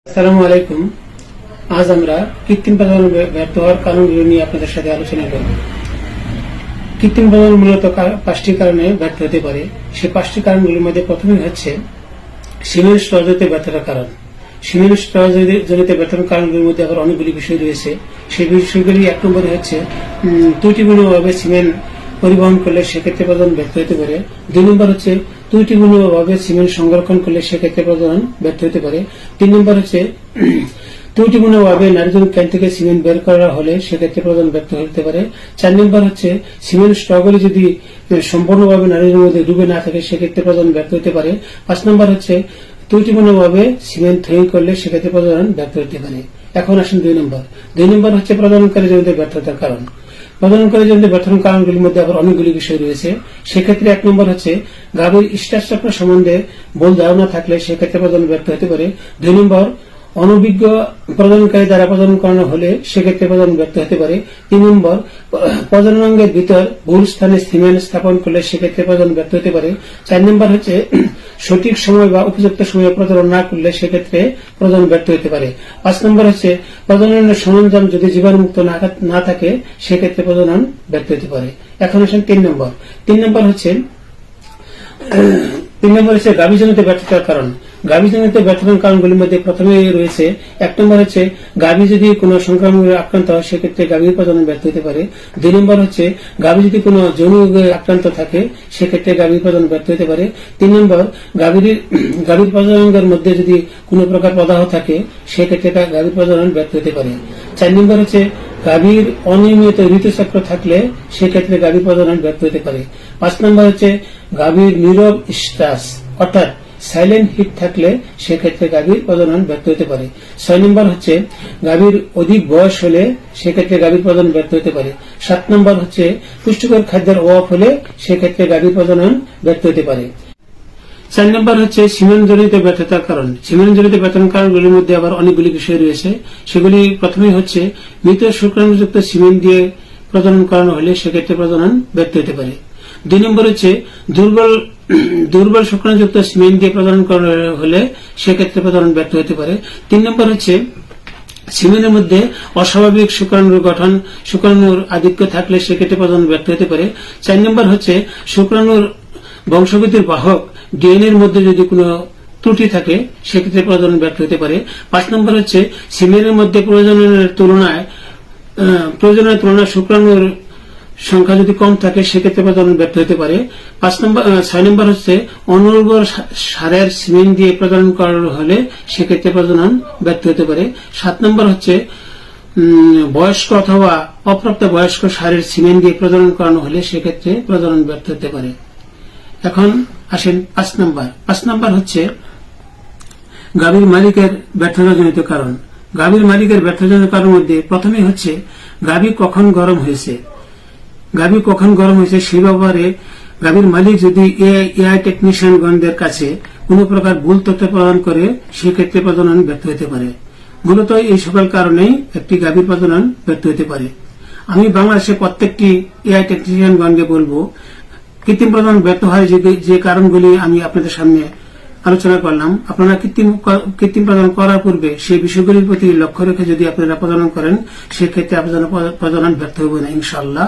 আসসালামু আলাইকুম। আজ আমরা কৃত্রিম প্রজনন ব্যর্থ হওয়ার কারণগুলো নিয়ে আপনাদের সাথে আলোচনা করব। কৃত্রিম প্রজনন মূলত 5টি কারণে ব্যর্থ হতে পারে। সেই 5টি কারণগুলির মধ্যে প্রথমেই হচ্ছে সিমেন স্তরজনিত ব্যর্থতার কারণ। সিমেন স্তরজনিত ব্যর্থতার কারণগুলির মধ্যে আবার অনেকগুলি বিষয় রয়েছে। সেই বিষয়গুলি 1 নম্বরে হচ্ছে ত্রুটিপূর্ণভাবে সিমেন্ট পরিবহন করলে সেক্ষেত্রে প্রজনন ব্যর্থ হতে পারে। 2 নম্বর হচ্ছে ত্রুটিপূর্ণভাবে সিমেন্ট সংরক্ষণ করলে সেক্ষেত্রে প্রজনন ব্যর্থ হতে পারে। 3 নম্বর হচ্ছে ত্রুটিপূর্ণভাবে নারীজনক ক্যান থেকে সিমেন্ট বের করা হলে সেক্ষেত্রে প্রজনন ব্যর্থ হতে পারে। 4 নম্বর হচ্ছে সিমেন্ট স্টকগুলি যদি সম্পূর্ণভাবে নারীজনের মধ্যে ডুবে না থাকে সেক্ষেত্রে প্রজনন ব্যর্থ হতে পারে। 5 নম্বর হচ্ছে ত্রুটিপূর্ণভাবে সিমেন্ট থ্রোয়িং করলে সেক্ষেত্রে প্রজনন ব্যর্থ হতে পারে। এখন আসেন 2 নম্বর। 2 নম্বর হচ্ছে প্রজননকারী জনিত ব্যর্থতার কারণ। প্রজননকারী জনিত ব্যর্থতার কারণগুলির মধ্যে আবার অনেকগুলি বিষয় রয়েছে। সেক্ষেত্রে 1 নম্বর হচ্ছে গাভীর স্টারচক্র সম্বন্ধে ভুল ধারণা থাকলে সেক্ষেত্রে প্রজনন ব্যর্থ হতে পারে। 2 নম্বর অনভিজ্ঞ প্রজননকারী দ্বারা প্রজনন করানো হলে সেক্ষেত্রে প্রজনন ব্যর্থ হতে পারে। 3 নম্বর প্রজননাঙ্গের ভিতর ভুল স্থানে সিমেন্ট স্থাপন করলে সেক্ষেত্রে প্রজনন ব্যর্থ হতে পারে। 4 নম্বর হচ্ছে সঠিক সময় বা উপযুক্ত সময়ে প্রজনন না করলে সেক্ষেত্রে প্রজনন ব্যর্থ হতে পারে। 5 নম্বর হচ্ছে প্রজননের সরঞ্জাম যদি জীবাণুমুক্ত না থাকে সেক্ষেত্রে প্রজনন ব্যর্থ হতে পারে। এখন আসেন 3 নম্বর। 3 নম্বর হচ্ছে গাভীজনিত ব্যর্থতার কারণ। গাভীজনিত ব্যর্থতার কারণগুলির মধ্যে প্রথমে রয়েছে 1 নম্বর হচ্ছে গাভী যদি কোনো সংক্রমণ আক্রান্ত হয় সেক্ষেত্রে গাভীর প্রজনন ব্যর্থ হতে পারে। 2 নম্বর হচ্ছে গাভী যদি কোনো যৌন রোগে আক্রান্ত থাকে সেক্ষেত্রে গাভীর প্রজনন ব্যর্থ হতে পারে। 3 নম্বর গাভীর প্রজননের মধ্যে যদি কোনো প্রকার প্রদাহ থাকে সেক্ষেত্রে গাভীর প্রজনন ব্যর্থ হতে পারে। 4 নম্বর হচ্ছে গাভীর অনিয়মিত ঋতুচক্র থাকলে সেক্ষেত্রে গাভীর প্রজনন ব্যর্থ হতে পারে। 5 নম্বর হচ্ছে গাভীর নীরব স্ট্রাস অর্থাৎ সাইলেন্ট হিট থাকলে সেক্ষেত্রে গাভীর প্রজনন ব্যর্থ হতে পারে। 6 নম্বর হচ্ছে গাভীর অধিক বয়স হলে সেক্ষেত্রে গাভীর প্রজনন ব্যর্থ হতে পারে। 7 নম্বর হচ্ছে পুষ্টিকর খাদ্যের অভাব হলে সেক্ষেত্রে গাভীর প্রজনন ব্যর্থ হতে পারে। 4 নম্বর হচ্ছে সিমেন্টজনিত ব্যর্থতার কারণ। সিমেন্টজনিত ব্যর্থতার কারণগুলির মধ্যে আবার অনেকগুলি বিষয় রয়েছে। সেগুলি প্রথমেই হচ্ছে মৃত শুক্রাণুযুক্ত সিমেন্ট দিয়ে প্রজনন করানো হলে সেক্ষেত্রে প্রজনন ব্যর্থ হতে পারে। 2 নম্বর হচ্ছে দুর্বল শুক্রাণুযুক্ত সিমেন্ট দিয়ে প্রজনন করানো হলে সেক্ষেত্রে প্রজনন ব্যর্থ হতে পারে। 3 নম্বর হচ্ছে সিমেন্টের মধ্যে অস্বাভাবিক শুক্রাণুর আধিক্য থাকলে সেক্ষেত্রে প্রজনন ব্যর্থ হতে পারে। 4 নম্বর হচ্ছে শুক্রাণুর বংশগতির বাহক ডিএনএ এর মধ্যে যদি কোনো ত্রুটি থাকে সেক্ষেত্রে প্রজনন ব্যর্থ হতে পারে। 5 নম্বর হচ্ছে সিমেন্টের মধ্যে প্রয়োজনের তুলনায় শুক্রাণুর সংখ্যা যদি কম থাকে সেক্ষেত্রে প্রজনন ব্যর্থ হতে পারে। 6 নম্বর হচ্ছে অনুর্বর সারের সিমেন্ট দিয়ে প্রজনন করানো হলে সেক্ষেত্রে প্রজনন ব্যর্থ হতে পারে। 7 নম্বর হচ্ছে বয়স্ক অথবা অপ্রাপ্ত বয়স্ক সারের সিমেন্ট দিয়ে প্রজনন করানো হলে সেক্ষেত্রে প্রজনন ব্যর্থ হতে পারে। এখন আসেন 5 নম্বর। 5 নম্বর হচ্ছে গাভীর মালিকের ব্যর্থতাজনিত কারণ। গাভীর মালিকের ব্যর্থতাজনিত কারণের মধ্যে প্রথমেই হচ্ছে গাভী কখন গরম হয়েছে সেই ব্যাপারে গাভীর মালিক যদি এআই টেকনিশিয়ানগণদের কাছে কোন প্রকার ভুল তথ্য প্রদান করে সেক্ষেত্রে প্রজনন ব্যর্থ হতে পারে। মূলত এই সকল কারণেই একটি গাভীর প্রজনন ব্যর্থ হতে পারে। আমি বাংলাদেশের প্রত্যেকটি এআই টেকনিশিয়ানগণকে বলবো কৃত্রিম প্রজনন ব্যর্থ হয় যে কারণগুলি আমি আপনাদের সামনে আলোচনা করলাম, আপনারা কৃত্রিম প্রজনন করার পূর্বে সেই বিষয়গুলির প্রতি লক্ষ্য রেখে যদি আপনারা প্রজনন করেন সেক্ষেত্রে আপনার প্রজনন ব্যর্থ হবে না ইনশাআল্লাহ।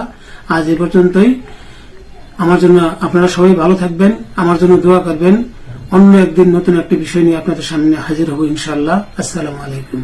আজ এ পর্যন্তই। আমার জন্য আপনারা সবাই ভালো থাকবেন, আমার জন্য দোয়া করবেন। অন্য একদিন নতুন একটি বিষয় নিয়ে আপনাদের সামনে হাজির হব ইনশাআল্লাহ। আসসালামু আলাইকুম।